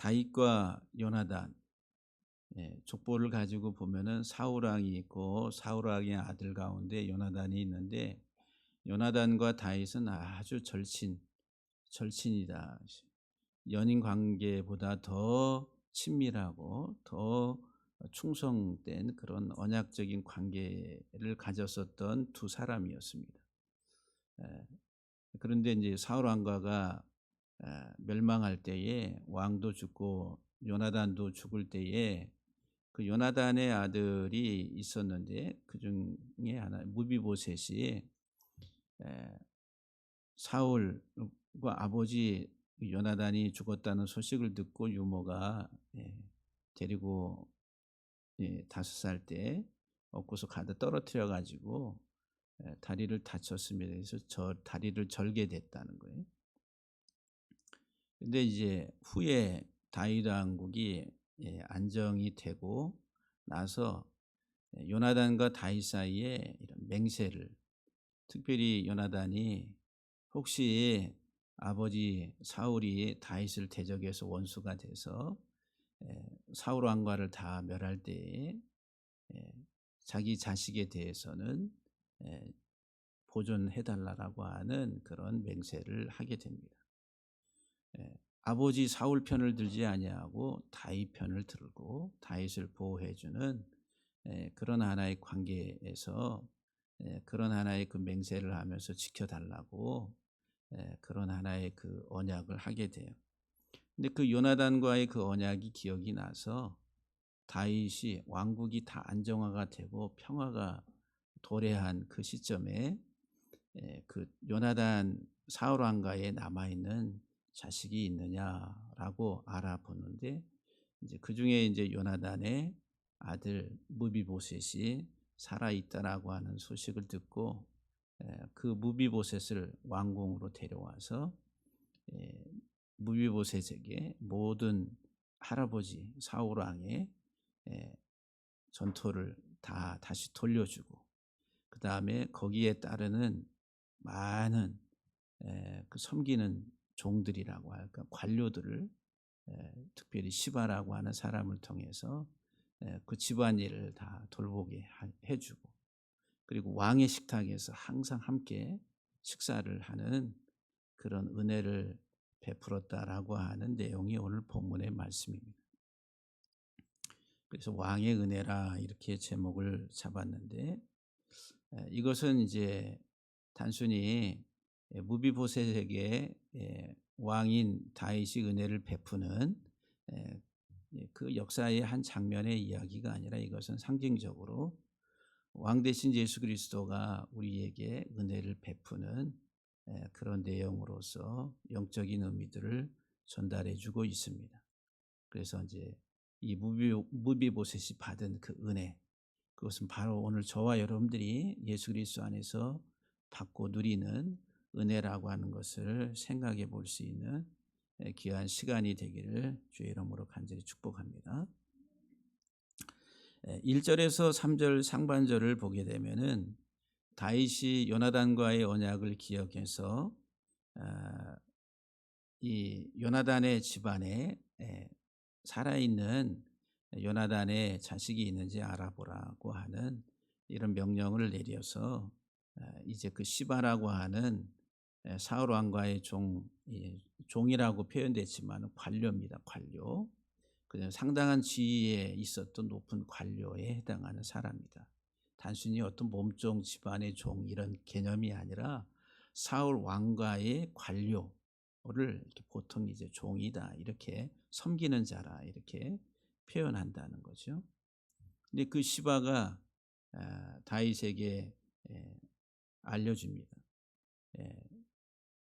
다윗과 요나단, 족보를 가지고 보면은 사울 왕이 있고 사울 왕의 아들 가운데 요나단이 있는데, 요나단과 다윗은 아주 절친이다. 연인 관계보다 더 친밀하고 더 충성된 그런 언약적인 관계를 가졌었던 두 사람이었습니다. 에, 그런데 이제 사울 왕가가 멸망할 때에, 왕도 죽고 요나단도 죽을 때에, 그 요나단의 아들이 있었는데 그 중에 하나 무비보셋이 에, 사울과 아버지 요나단이 죽었다는 소식을 듣고 유모가 데리고 5살 때 얻고서 가다 떨어뜨려 가지고 다리를 다쳤습니다. 그래서 저 다리를 절게 됐다는 거예요. 근데 이제 후에 다윗 왕국이 안정이 되고 나서 요나단과 다윗 사이에 이런 맹세를, 특별히 요나단이 혹시 아버지 사울이 다윗을 대적해서 원수가 돼서 사울 왕과를 다 멸할 때에 에, 자기 자식에 대해서는 에, 보존해 달라라고 하는 그런 맹세를 하게 됩니다. 아버지 사울 편을 들지 아니하고 다윗 편을 들고 다윗을 보호해 주는 그런 하나의 관계에서 그런 하나의 그 맹세를 하면서 지켜달라고 그런 하나의 그 언약을 하게 돼요. 근데 그 요나단과의 그 언약이 기억이 나서 다윗이 왕국이 다 안정화가 되고 평화가 도래한 그 시점에 그 요나단 사울 왕가에 남아 있는 자식이 있느냐라고 알아보는데, 이제 그 중에 이제 요나단의 아들 무비보셋이 살아 있다라고 하는 소식을 듣고 그 무비보셋을 왕궁으로 데려와서 에, 무비보셋에게 모든 할아버지 사울 왕의 에, 전토를 다 다시 돌려주고, 그 다음에 거기에 따르는 많은 그 섬기는 종들이라고 할까, 관료들을 특별히 시바라고 하는 사람을 통해서 그 집안일을 다 돌보게 해주고, 그리고 왕의 식탁에서 항상 함께 식사를 하는 그런 은혜를 베풀었다라고 하는 내용이 오늘 본문의 말씀입니다. 그래서 왕의 은혜라 이렇게 제목을 잡았는데, 이것은 이제 단순히 무비보셋에게 왕인 다윗이 은혜를 베푸는 그 역사의 한 장면의 이야기가 아니라, 이것은 상징적으로 왕 대신 예수 그리스도가 우리에게 은혜를 베푸는 그런 내용으로서 영적인 의미들을 전달해 주고 있습니다. 그래서 이제 이 무비보셋이 받은 그 은혜, 그것은 바로 오늘 저와 여러분들이 예수 그리스도 안에서 받고 누리는 은혜라고 하는 것을 생각해 볼 수 있는 귀한 시간이 되기를 주의 이름으로 간절히 축복합니다. 1절에서 3절 상반절을 보게 되면은 다윗이 요나단과의 언약을 기억해서 이 요나단의 집안에 살아있는 요나단의 자식이 있는지 알아보라고 하는 이런 명령을 내려서 이제 그 시바라고 하는 사울 왕과의 종이라고 표현됐지만 관료입니다. 관료. 그냥 상당한 지위에 있었던 높은 관료에 해당하는 사람이다. 단순히 어떤 몸종 집안의 종 이런 개념이 아니라 사울 왕과의 관료를 이렇게 보통 이제 종이다, 이렇게 섬기는 자라 이렇게 표현한다는 거죠. 근데 그 시바가 다윗에게 알려줍니다.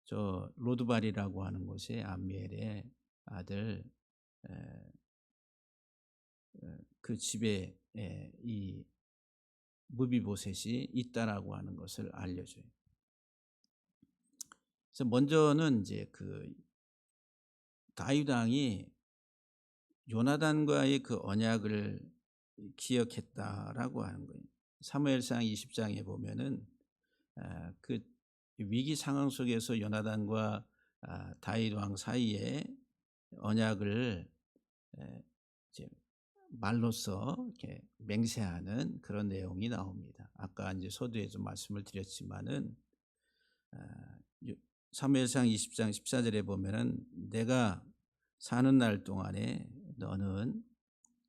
저 로드발이라고 하는 곳에 암미엘의 아들 그 집에 이 무비보셋이 있다라고 하는 것을 알려줘요. 그래서 먼저는 이제 그 다윗 왕이 요나단과의 그 언약을 기억했다라고 하는 거예요. 사무엘상 20장에 보면은 그 위기 상황 속에서 요나단과 다윗 왕 사이에 언약을 에, 이제 말로써 이렇게 맹세하는 그런 내용이 나옵니다. 아까 이제 서두에도 말씀을 드렸지만은 아, 사무엘상 20장 14절에 보면은 내가 사는 날 동안에 너는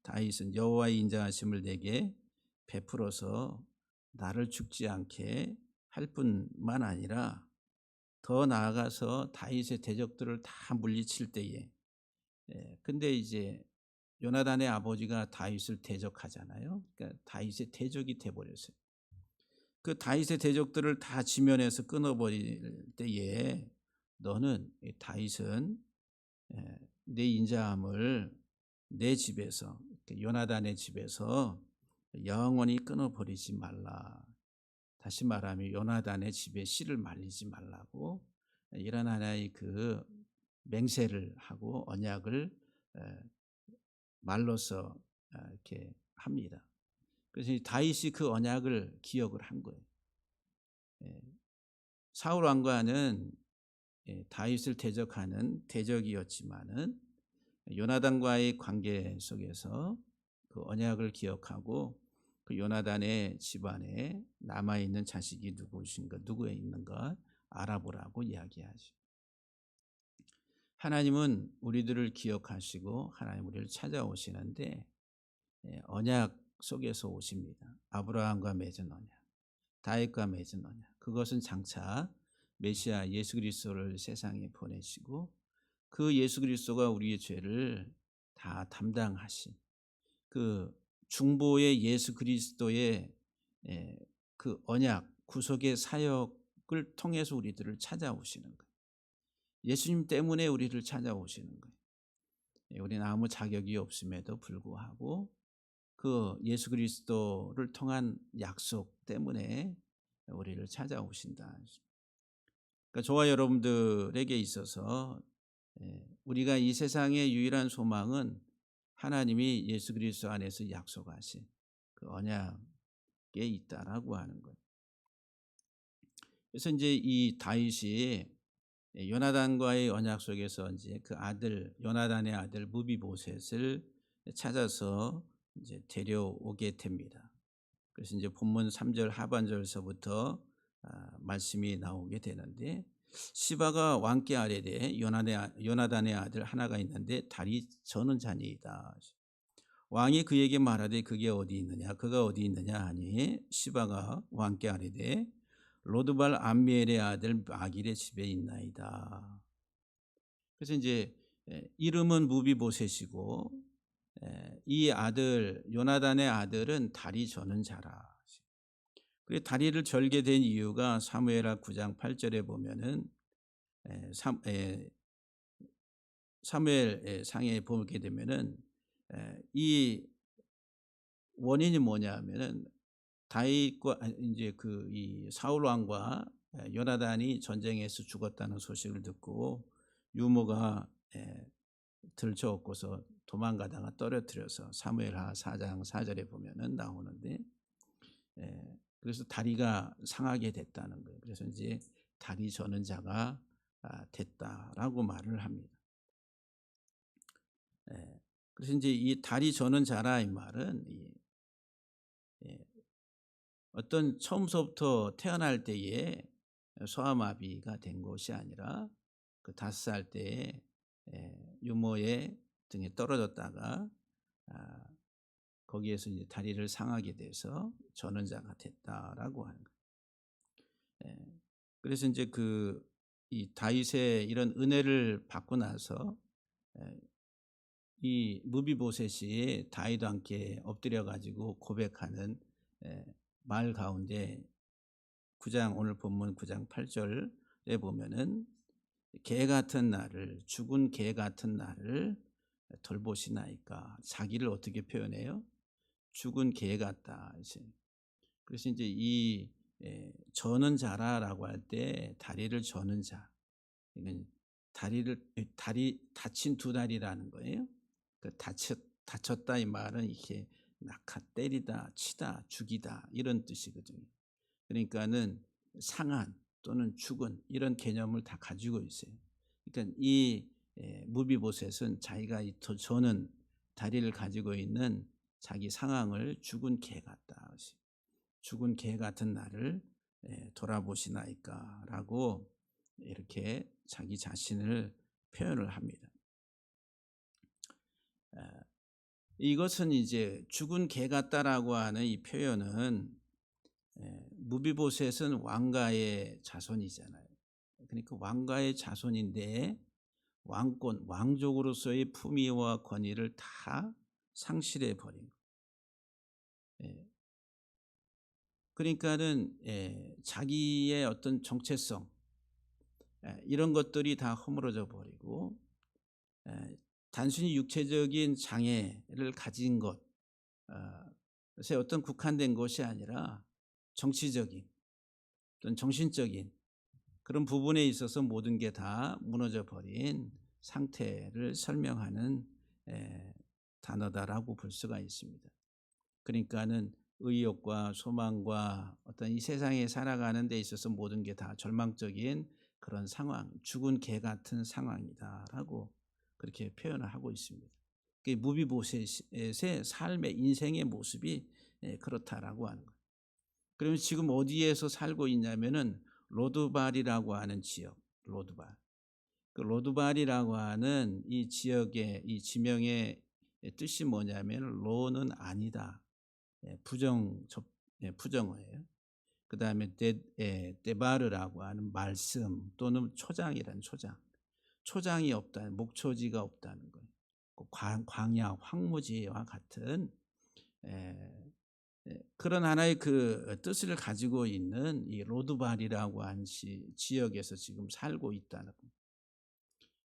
다윗은 여호와의 인자하심을 내게 베풀어서 나를 죽지 않게 할 뿐만 아니라 더 나아가서 다윗의 대적들을 다 물리칠 때에 근데 이제 요나단의 아버지가 다윗을 대적하잖아요. 그러니까 다윗의 대적이 돼 버렸어요. 그 다윗의 대적들을 다 지면에서 끊어버릴 때에 너는 다윗은 내 인자함을 내 집에서 요나단의 집에서 영원히 끊어버리지 말라. 다시 말하면 요나단의 집에 씨를 말리지 말라고 이런 하나의 그 맹세를 하고 언약을 말로써 이렇게 합니다. 그래서 다윗이 그 언약을 기억을 한 거예요. 사울 왕과는 다윗을 대적하는 대적이었지만은 요나단과의 관계 속에서 그 언약을 기억하고 그 요나단의 집안에 남아 있는 자식이 누구신가, 누구에 있는가 알아보라고 이야기하죠. 하나님은 우리들을 기억하시고 하나님 우리를 찾아오시는데 언약 속에서 오십니다. 아브라함과 맺은 언약, 다윗과 맺은 언약. 그것은 장차 메시아 예수 그리스도를 세상에 보내시고 그 예수 그리스도가 우리의 죄를 다 담당하신 그 중보의 예수 그리스도의 그 언약 구속의 사역을 통해서 우리들을 찾아오시는 거예요. 예수님 때문에 우리를 찾아오시는 거예요. 우리는 아무 자격이 없음에도 불구하고 그 예수 그리스도를 통한 약속 때문에 우리를 찾아오신다. 그러니까 저와 여러분들에게 있어서 우리가 이 세상의 유일한 소망은 하나님이 예수 그리스도 안에서 약속하신 그 언약에 있다라고 하는 거예요. 그래서 이제 이 다윗이 요나단과의 언약 속에서 이제 그 아들 요나단의 아들 무비보셋을 찾아서 이제 데려오게 됩니다. 그래서 이제 본문 3절 하반절서부터 말씀이 나오게 되는데 시바가 왕께 아뢰되 요나단의 아들 하나가 있는데 다리 저는 자니이다. 왕이 그에게 말하되 그게 어디 있느냐 그가 어디 있느냐 하니 시바가 왕께 아뢰되 로드발 암미엘의 아들 마길의 집에 있나이다. 그래서 이제 이름은 무비보셋이고 이 아들 요나단의 아들은 다리 저는 자라. 그 다리를 절게 된 이유가 사무엘하 9장 8절에 보면은 사무엘 상에 보게 되면은 이 원인이 뭐냐면은 다윗과 이제 그 이 사울 왕과 요나단이 전쟁에서 죽었다는 소식을 듣고 유모가 들쳐엎고서 도망가다가 떨어뜨려서 사무엘하 4장 4절에 보면은 나오는데 그래서 다리가 상하게 됐다는 거예요. 그래서 이제 다리 저는 자가 됐다라고 말을 합니다. 그래서 이제 이 다리 저는 자라 이 말은 어떤 처음서부터 태어날 때에 소아마비가 된 것이 아니라 그 5살 때에 유모의 등에 떨어졌다가 거기에서 이제 다리를 상하게 돼서 전원자가 됐다라고 하는 거예요. 그래서 이제 그 이 다윗의 이런 은혜를 받고 나서 이 무비보셋이 다윗과 함께 엎드려 가지고 고백하는 말 가운데 9장 오늘 본문 9장 8절에 보면은 개 같은 나를 죽은 개 같은 나를 돌보시나이까. 자기를 어떻게 표현해요? 죽은 개 같다. 그래서 이제 이 저는 자라라고 할 때 다리를 저는 자. 이건 다리 다친 두 다리라는 거예요. 그 다쳤다 이 말은 이렇게 낙하 때리다, 치다, 죽이다 이런 뜻이거든요. 그러니까는 상한 또는 죽은 이런 개념을 다 가지고 있어요. 그러니까 이 무비보셋은 자기가 저는 다리를 가지고 있는 자기 상황을 죽은 개 같다. 죽은 개 같은 나를 돌아보시나이까라고 이렇게 자기 자신을 표현을 합니다. 이것은 이제 죽은 개 같다라고 하는 이 표현은 무비보셋은 왕가의 자손이잖아요. 그러니까 왕가의 자손인데 왕권, 왕족으로서의 품위와 권위를 다 상실해 버린 거예요. 그러니까는 자기의 어떤 정체성 이런 것들이 다 허물어져 버리고 단순히 육체적인 장애를 가진 것 것에 어떤 국한된 것이 아니라 정치적인 어떤 정신적인 그런 부분에 있어서 모든 게 다 무너져 버린 상태를 설명하는 단어다라고 볼 수가 있습니다. 그러니까는 의욕과 소망과 어떤 이 세상에 살아가는 데 있어서 모든 게 다 절망적인 그런 상황, 죽은 개 같은 상황이다라고 그렇게 표현을 하고 있습니다. 무비보셋의 삶의 인생의 모습이 그렇다라고 하는 거예요. 그러면 지금 어디에서 살고 있냐면은 로드발이라고 하는 지역, 로드발. 그 로드발이라고 하는 이 지역의 이 지명의 뜻이 뭐냐면 로는 아니다. 부정어예요. 그 다음에 데바르라고 하는 말씀 또는 초장이라는 초장. 초장이 없다는 목초지가 없다는 거예요. 광야 황무지와 같은 그런 하나의 그 뜻을 가지고 있는 이 로드발이라고 하는 지역에서 지금 살고 있다는 거예요.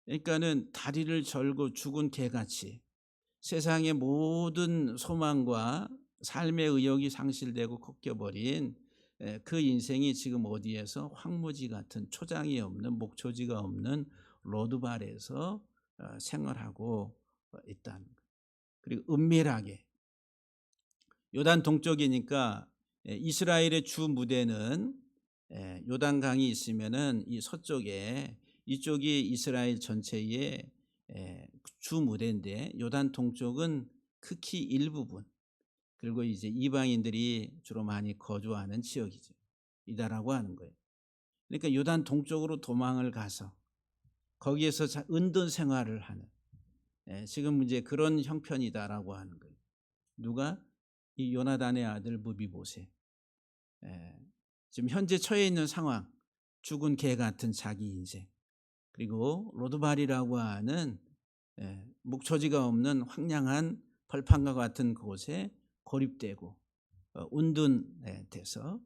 그러니까는 다리를 절고 죽은 개같이 세상의 모든 소망과 삶의 의욕이 상실되고 꺾여버린 그 인생이 지금 어디에서 황무지 같은 초장이 없는 목초지가 없는 로드발에서 생활하고 있다는 거예요. 그리고 은밀하게 요단 동쪽이니까 이스라엘의 주 무대는 요단강이 있으면은 이 서쪽에 이쪽이 이스라엘 전체의 주 무대인데 요단 동쪽은 극히 일부분 그리고 이제 이방인들이 주로 많이 거주하는 지역이죠. 이다라고 하는 거예요. 그러니까 요단 동쪽으로 도망을 가서 거기에서 은둔 생활을 하는 지금 이제 그런 형편이다라고 하는 거예요. 누가? 이 요나단의 아들 무비보셋. 지금 현재 처해 있는 상황, 죽은 개 같은 자기 인생. 그리고 로드발이라고 하는 목초지가 없는 황량한 벌판과 같은 곳에 고립되고 운둔돼서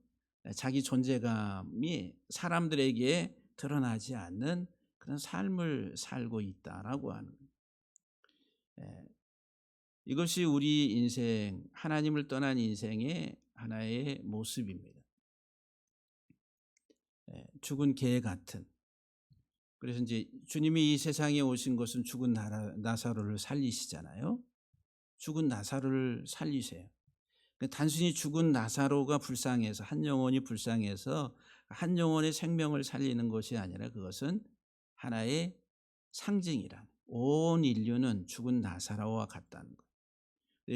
자기 존재감이 사람들에게 드러나지 않는 그런 삶을 살고 있다라고 하는 거예요. 이것이 우리 인생, 하나님을 떠난 인생의 하나의 모습입니다. 죽은 개 같은. 그래서 이제 주님이 이 세상에 오신 것은 죽은 나사로를 살리시잖아요. 죽은 나사로를 살리세요. 단순히 죽은 나사로가 불쌍해서 한 영혼이 불쌍해서 한 영혼의 생명을 살리는 것이 아니라 그것은 하나의 상징이란 온 인류는 죽은 나사로와 같다는 것.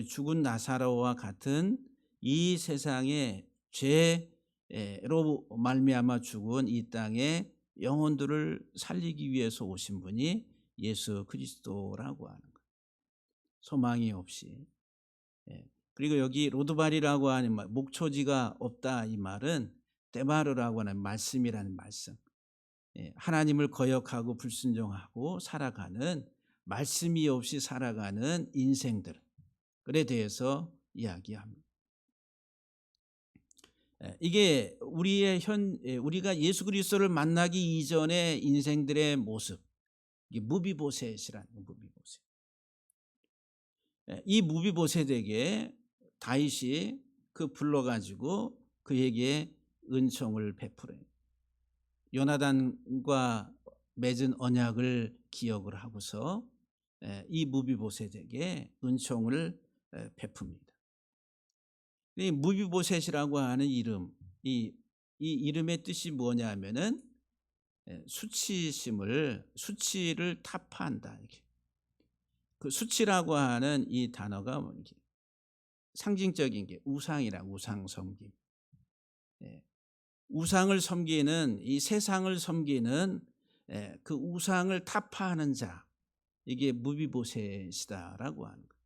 죽은 나사로와 같은 이 세상의 죄로 말미암아 죽은 이 땅의 영혼들을 살리기 위해서 오신 분이 예수 그리스도라고 하는 거예요. 소망이 없이. 그리고 여기 로드발이라고 하는 말, 목초지가 없다 이 말은 데바르라고 하는 말씀이라는 말씀. 하나님을 거역하고 불순종하고 살아가는 말씀이 없이 살아가는 인생들에 대해서 이야기합니다. 이게 우리가 예수 그리스도를 만나기 이전의 인생들의 모습. 이게 무비보셋이라는 무비보셋. 이 무비보셋에게 다윗이 불러가지고 그에게 은총을 베풀어요. 요나단과 맺은 언약을 기억을 하고서 이 무비보셋에게 은총을 베풉니다. 이 무비보셋이라고 하는 이름, 이 이름의 뜻이 뭐냐면은 수치를 타파한다. 이렇게. 그 수치라고 하는 이 단어가 상징적인 게 우상이라 우상 섬김. 예. 우상을 섬기는 이 세상을 섬기는 그 우상을 타파하는 자 이게 무비보셋이다라고 하는 거예요.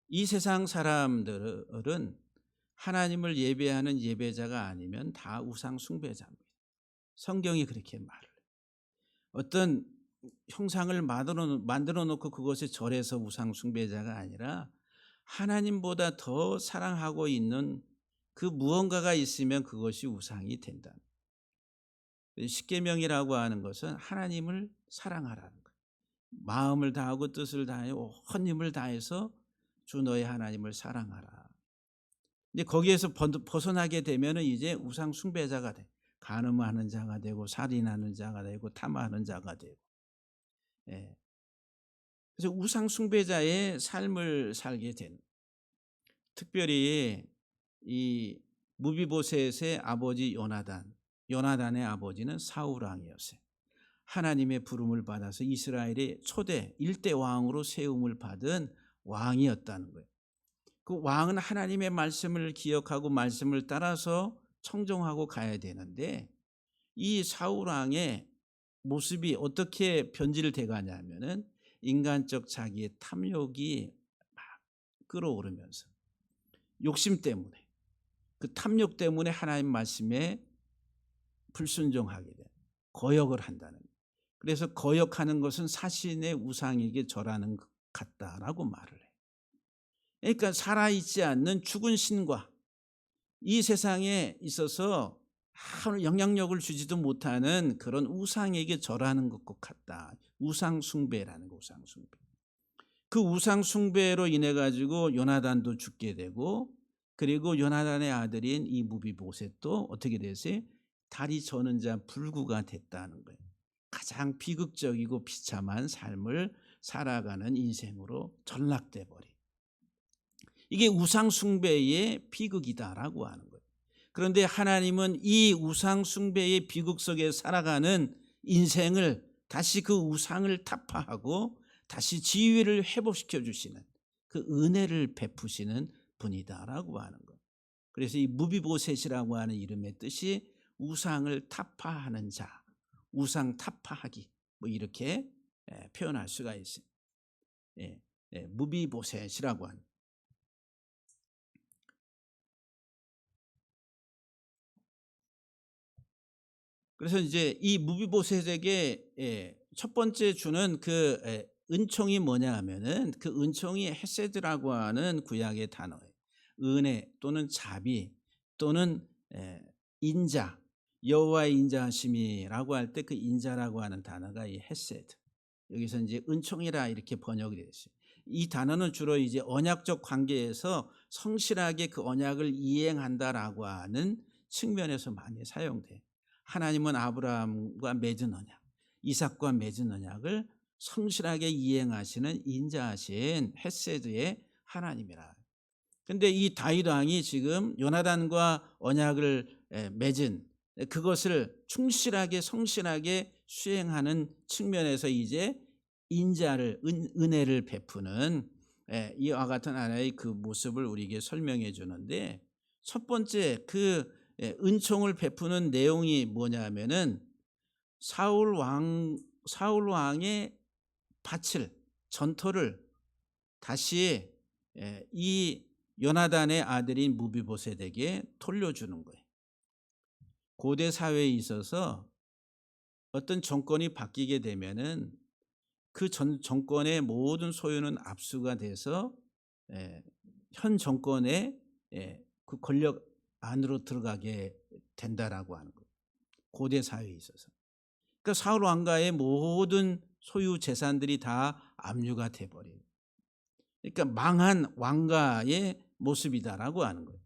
이 세상 사람들은 하나님을 예배하는 예배자가 아니면 다 우상 숭배자입니다. 성경이 그렇게 말을 해요. 어떤 형상을 만들어 놓고 그것에 절해서 우상 숭배자가 아니라 하나님보다 더 사랑하고 있는 그 무언가가 있으면 그것이 우상이 된다. 십계명이라고 하는 것은 하나님을 사랑하라는 거예요. 마음을 다하고 뜻을 다하여 온 힘을 다해서 주 너의 하나님을 사랑하라. 근데 거기에서 벗어나게 되면은 이제 우상 숭배자가 돼. 간음하는 자가 되고 살인하는 자가 되고 탐하는 자가 되고. 예. 그래서 우상 숭배자의 삶을 살게 된. 특별히 이 무비보셋의 아버지 요나단의 아버지는 사울 왕이었어요. 하나님의 부름을 받아서 이스라엘의 초대 1대 왕으로 세움을 받은 왕이었다는 거예요. 그 왕은 하나님의 말씀을 기억하고 말씀을 따라서 청종하고 가야 되는데 이 사울 왕의 모습이 어떻게 변질돼 가냐면은 인간적 자기의 탐욕이 막 끌어오르면서 욕심 때문에 그 탐욕 때문에 하나님 말씀에 불순종하게 돼 거역을 한다는 거예요. 그래서 거역하는 것은 사신의 우상에게 절하는 것 같다라고 말을 해요. 그러니까 살아있지 않는 죽은 신과 이 세상에 있어서 아무 영향력을 주지도 못하는 그런 우상에게 절하는 것과 같다. 우상 숭배라는 거, 우상 숭배. 그 우상 숭배로 인해 가지고 요나단도 죽게 되고 그리고 요나단의 아들인 이 무비보셋도 어떻게 됐어요? 다리 저는 자 불구가 됐다는 거예요. 가장 비극적이고 비참한 삶을 살아가는 인생으로 전락돼 버린. 이게 우상 숭배의 비극이다라고 하는 거예요. 그런데 하나님은 이 우상 숭배의 비극 속에 살아가는 인생을 다시 그 우상을 타파하고 다시 지위를 회복시켜 주시는 그 은혜를 베푸시는 분이다라고 하는 거예요. 그래서 이 무비보셋이라고 하는 이름의 뜻이 우상을 타파하는 자, 우상 타파하기 뭐 이렇게 표현할 수가 있어요. 무비보셋이라고 하는. 그래서 이제 이 무비보셋에게 첫 번째 주는 그 은총이 뭐냐 하면은 그 은총이 헤세드라고 하는 구약의 단어예요. 은혜 또는 자비 또는 인자, 여호와의 인자하심이라고 할 때 그 인자라고 하는 단어가 이 헤세드. 여기서 이제 은총이라 이렇게 번역이 되어 있어요. 이 단어는 주로 이제 언약적 관계에서 성실하게 그 언약을 이행한다라고 하는 측면에서 많이 사용돼요. 하나님은 아브라함과 맺은 언약, 이삭과 맺은 언약을 성실하게 이행하시는 인자하신 헤세드의 하나님이라. 그런데 이 다윗 왕이 지금 요나단과 언약을 맺은 그것을 충실하게 성실하게 수행하는 측면에서 이제 인자를 은혜를 베푸는 이와 같은 하나의 그 모습을 우리에게 설명해 주는데 첫 번째 그 은총을 베푸는 내용이 뭐냐면은 사울 왕의 밭을 전토를 다시 이 요나단의 아들인 무비보셋에게 돌려주는 거예요. 고대 사회에 있어서 어떤 정권이 바뀌게 되면은 그 정권의 모든 소유는 압수가 돼서 현 정권의 그 권력 안으로 들어가게 된다라고 하는 거예요. 고대 사회에 있어서. 그러니까 사울 왕가의 모든 소유 재산들이 다 압류가 돼 버린. 그러니까 망한 왕가의 모습이다라고 하는 거예요.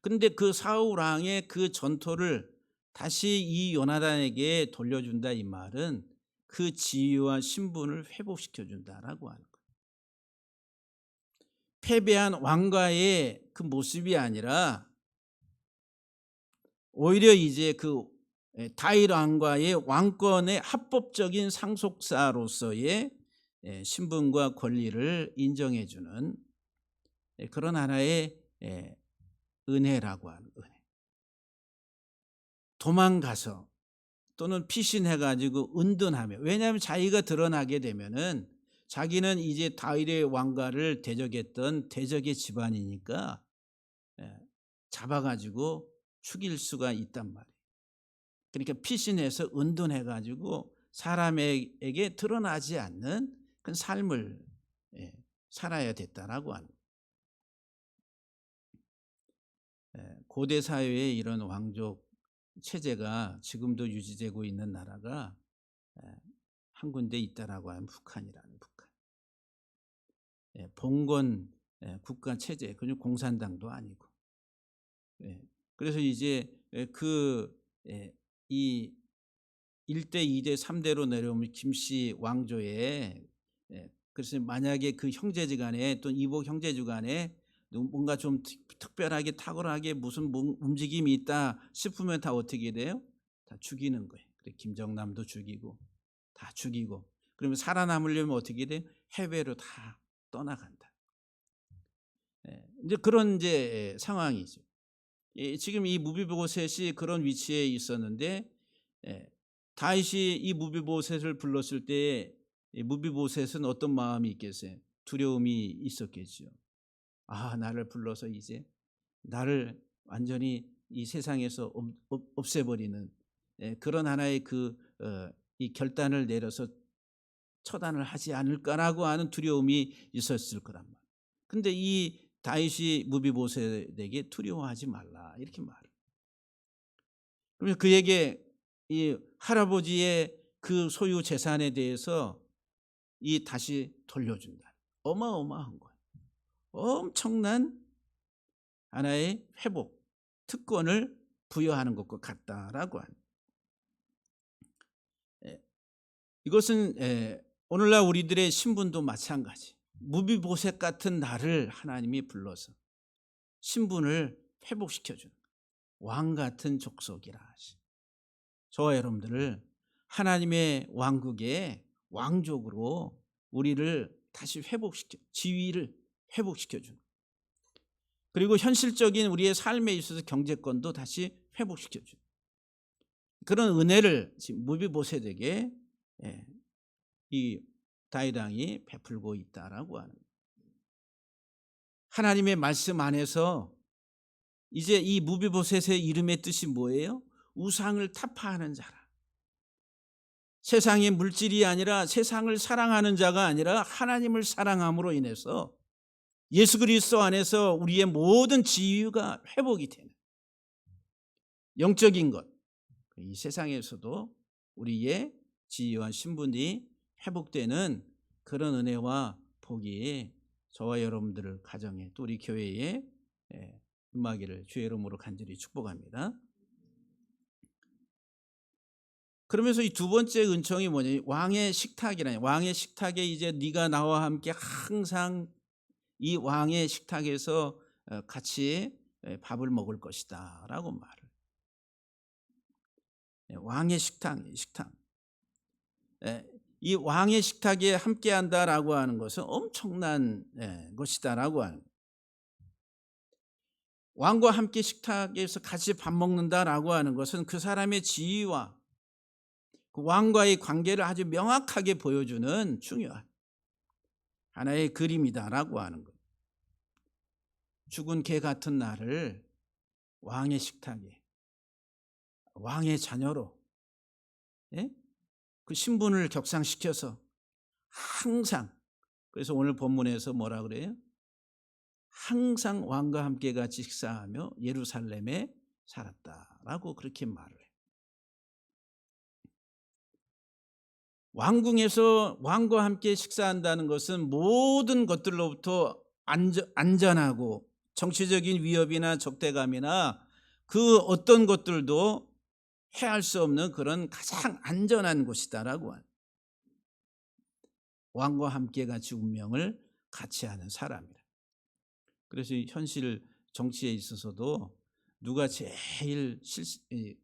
그런데 그 사울 왕의 그 전토를 다시 이 요나단에게 돌려준다 이 말은 그 지위와 신분을 회복시켜 준다라고 하는 거예요. 패배한 왕가의 그 모습이 아니라 오히려 이제 그 다윗 왕과의 왕권의 합법적인 상속사로서의 신분과 권리를 인정해 주는 그런 하나의 은혜라고 하는 은혜. 도망가서 또는 피신해 가지고 은둔하며, 왜냐하면 자기가 드러나게 되면은 자기는 이제 다윗의 왕가를 대적했던 대적의 집안이니까 잡아 가지고 죽일 수가 있단 말이에요. 그러니까 피신해서 은둔해 가지고 사람에게 드러나지 않는 그런 삶을 살아야 됐다라고 하는 고대 사회에 이런 왕족 체제가 지금도 유지되고 있는 나라가 한 군데 있다라고 하면 북한이라는, 북한. 봉건 국가 체제, 그냥 공산당도 아니고. 그래서 이제 이 1대, 2대, 3대로 내려오면 김씨 왕조에, 그래서 만약에 그 형제지간에 또 이복 형제지간에 뭔가 좀 특별하게 탁월하게 무슨 움직임이 있다 싶으면 다 어떻게 돼요? 다 죽이는 거예요. 그래, 김정남도 죽이고 다 죽이고, 그러면 살아남으려면 어떻게 돼요? 해외로 다 떠나간다. 이제 그런 이제 상황이죠. 지금 이 무비보셋이 그런 위치에 있었는데, 다윗이 이 무비보셋을 불렀을 때 무비보셋은 어떤 마음이 있겠어요? 두려움이 있었겠죠. 아, 나를 불러서 이제 나를 완전히 이 세상에서 없애버리는 그런 하나의 이 결단을 내려서 처단을 하지 않을까라고 하는 두려움이 있었을 거란 말이에요. 근데 이 다윗이 무비보셋에게 두려워하지 말라 이렇게 말을. 그러면 그에게 이 할아버지의 그 소유 재산에 대해서 이 다시 돌려준다. 어마어마한 거예요. 엄청난 하나의 회복 특권을 부여하는 것과 같다라고 하는. 이것은 오늘날 우리들의 신분도 마찬가지. 무비보셋 같은 나를 하나님이 불러서 신분을 회복시켜주는 왕 같은 족속이라 하시. 저와 여러분들을 하나님의 왕국의 왕족으로 우리를 다시 회복시켜, 지위를 회복시켜주는, 그리고 현실적인 우리의 삶에 있어서 경제권도 다시 회복시켜주는 그런 은혜를 지금 무비보셋에게 이 다윗 왕이 베풀고 있다라고 하는. 하나님의 말씀 안에서 이제 이 무비보셋의 이름의 뜻이 뭐예요? 우상을 타파하는 자라. 세상의 물질이 아니라, 세상을 사랑하는 자가 아니라 하나님을 사랑함으로 인해서 예수 그리스도 안에서 우리의 모든 지위가 회복이 되는 영적인 것, 이 세상에서도 우리의 지위와 신분이 회복되는 그런 은혜와 복이 저와 여러분들을 가정에, 또 우리 교회에 임하기를 주의 이름으로 간절히 축복합니다. 그러면서 이 두 번째 은총이 뭐냐? 왕의 식탁이라니. 왕의 식탁에 이제 네가 나와 함께 항상 이 왕의 식탁에서 같이 밥을 먹을 것이다라고 말을. 왕의 식탁. 이 왕의 식탁에 함께한다라고 하는 것은 엄청난 것이다라고 하는. 왕과 함께 식탁에서 같이 밥 먹는다라고 하는 것은 그 사람의 지위와 그 왕과의 관계를 아주 명확하게 보여주는 중요한 하나의 그림이다라고 하는 것. 죽은 개 같은 나를 왕의 식탁에, 왕의 자녀로 그 신분을 격상시켜서 항상, 그래서 오늘 본문에서 뭐라 그래요? 항상 왕과 함께 같이 식사하며 예루살렘에 살았다라고 그렇게 말을 해요. 왕궁에서 왕과 함께 식사한다는 것은 모든 것들로부터 안전하고 정치적인 위협이나 적대감이나 그 어떤 것들도 해할 수 없는 그런 가장 안전한 곳이다라고 하는. 왕과 함께 같이 운명을 같이 하는 사람이라. 그래서 현실 정치에 있어서도 누가 제일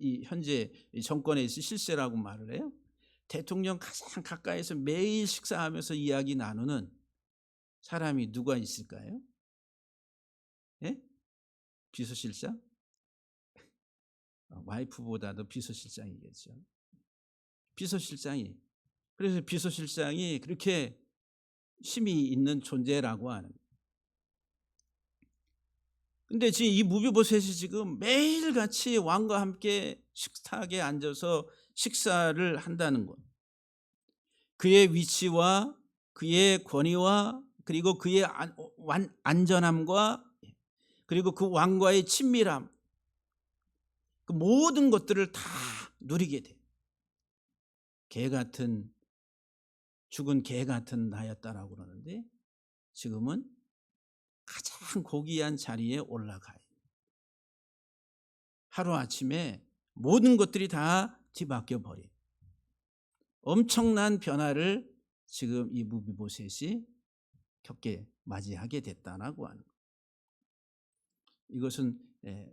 이 현재 이 정권에 있을 실세라고 말을 해요? 대통령 가장 가까이서 매일 식사하면서 이야기 나누는 사람이 누가 있을까요? 예? 비서실장? 와이프보다도 비서실장이겠죠. 비서실장이. 그래서 비서실장이 그렇게 힘이 있는 존재라고 하는. 근데 지금 이 무비보셋이 지금 매일같이 왕과 함께 식탁에 앉아서 식사를 한다는 것. 그의 위치와 그의 권위와 그리고 그의 안전함과 그리고 그 왕과의 친밀함, 그 모든 것들을 다 누리게 돼. 죽은 개 같은 나였다라고 그러는데 지금은 가장 고귀한 자리에 올라가요. 하루아침에 모든 것들이 다 뒤바뀌어 버려요. 엄청난 변화를 지금 이 무비보셋이 맞이하게 됐다라고 하는 거예요. 이것은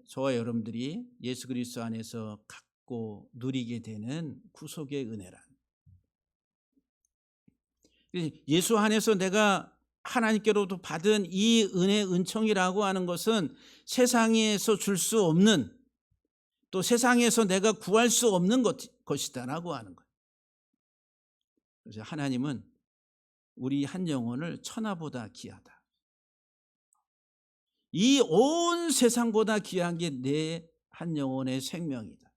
저와 여러분들이 예수 그리스도 안에서 갖고 누리게 되는 구속의 은혜란. 예수 안에서 내가 하나님께로부터 받은 이 은혜 은총이라고 하는 것은 세상에서 줄 수 없는, 또 세상에서 내가 구할 수 없는 것이다라고 하는 거예요. 그래서 하나님은 우리 한 영혼을 천하보다 귀하다. 이 온 세상보다 귀한 게 내 한 영혼의 생명이다.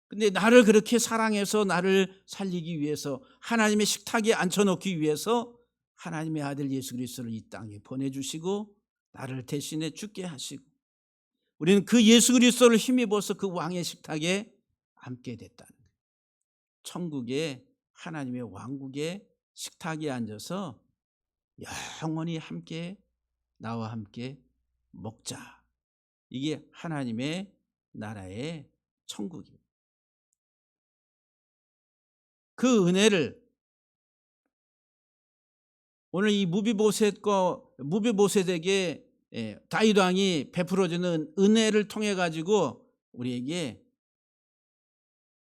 근데 나를 그렇게 사랑해서 나를 살리기 위해서, 하나님의 식탁에 앉혀놓기 위해서 하나님의 아들 예수 그리스도를 이 땅에 보내주시고 나를 대신에 죽게 하시고, 우리는 그 예수 그리스도를 힘입어서 그 왕의 식탁에 앉게 됐다는 거예요. 천국의 하나님의 왕국의 식탁에 앉아서 영원히 함께 나와 함께 먹자. 이게 하나님의 나라의 천국입니다. 그 은혜를 오늘 이 무비보셋에게 다윗 왕이 베풀어주는 은혜를 통해 가지고 우리에게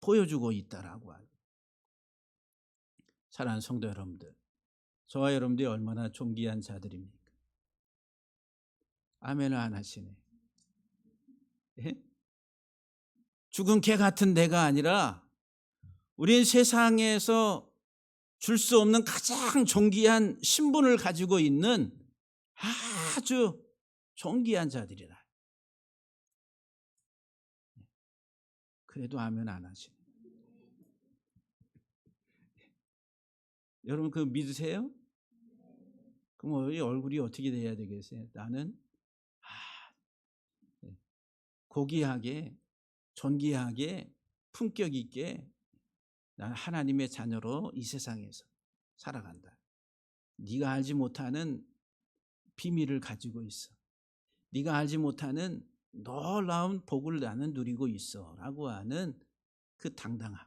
보여주고 있다라고 하는. 사랑하는 성도 여러분들, 저와 여러분들이 얼마나 존귀한 자들입니까? 아멘을 안 하시네. 예? 죽은 개 같은 내가 아니라 우린 세상에서 줄 수 없는 가장 존귀한 신분을 가지고 있는 아주 존귀한 자들이라. 그래도 아멘 안 하시네. 여러분 그거 믿으세요? 그럼 얼굴이 어떻게 돼야 되겠어요? 나는 고귀하게, 존귀하게, 품격 있게 나는 하나님의 자녀로 이 세상에서 살아간다. 네가 알지 못하는 비밀을 가지고 있어. 네가 알지 못하는 놀라운 복을 나는 누리고 있어 라고 하는 그 당당함.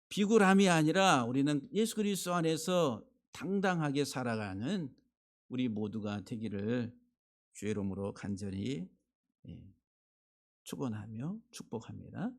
비굴함이 아니라 우리는 예수 그리스도 안에서 당당하게 살아가는 우리 모두가 되기를 주의 이름으로 간절히 축원하며 축복합니다.